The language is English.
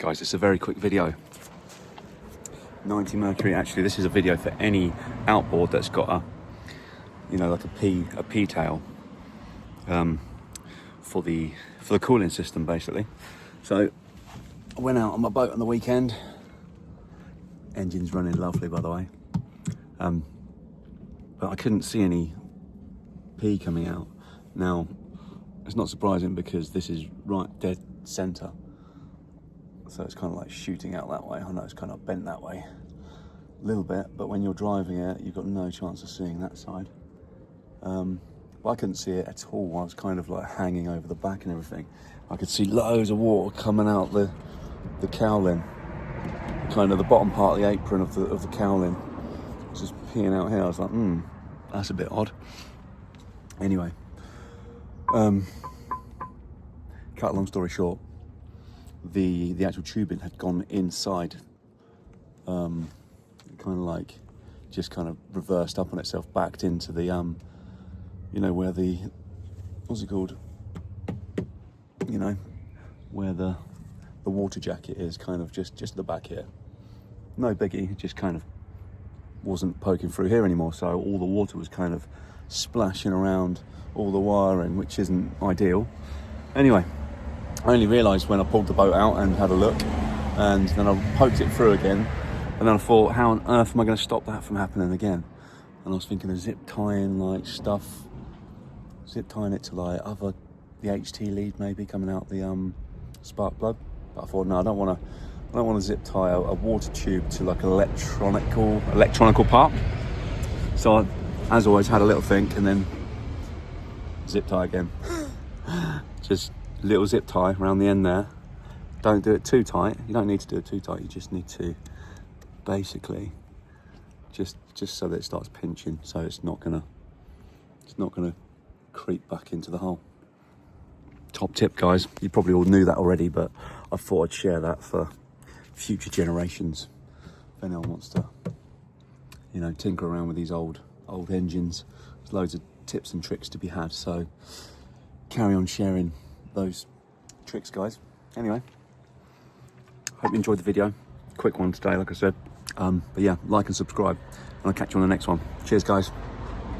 Guys, it's a very quick video. 90 Mercury, actually this is a video for any outboard that's got a, you know, like a P tail for the cooling system basically. So I went out on my boat on the weekend. Engine's running lovely, by the way. But I couldn't see any P coming out. Now, it's not surprising because this is right dead center. So it's kind of like shooting out that way. I know it's kind of bent that way a little bit, but when you're driving it, you've got no chance of seeing that side. But I couldn't see it at all. I was kind of like hanging over the back and everything. I could see loads of water coming out the cowling, kind of the bottom part of the apron of the cowling, just peeing out here. I was like, that's a bit odd. Anyway, cut a long story short, the actual tubing had gone inside, kind of like just kind of reversed up on itself, backed into the you know, where the, what's it called, you know, where the water jacket is, kind of just at the back here. No biggie, it just kind of wasn't poking through here anymore, so all the water was kind of splashing around all the wiring, which isn't ideal. Anyway, I only realised when I pulled the boat out and had a look, and then I poked it through again, and then I thought, how on earth am I going to stop that from happening again? And I was thinking of zip tying like stuff, zip tying it to like the HT lead maybe coming out the spark plug. But I thought, no, I don't want to zip tie a water tube to like an electronical part. So I, as always, had a little think and then zip tie again. Just little zip tie around the end there. Don't do it too tight. You don't need to do it too tight. You just need to basically just so that it starts pinching, so it's not gonna creep back into the hole. Top tip, guys. You probably all knew that already, but I thought I'd share that for future generations. If anyone wants to, you know, tinker around with these old engines, there's loads of tips and tricks to be had. So carry on sharing those tricks, guys. Anyway, hope you enjoyed the video. Quick one today, like I said. But yeah, like and subscribe, and I'll catch you on the next one. Cheers, guys.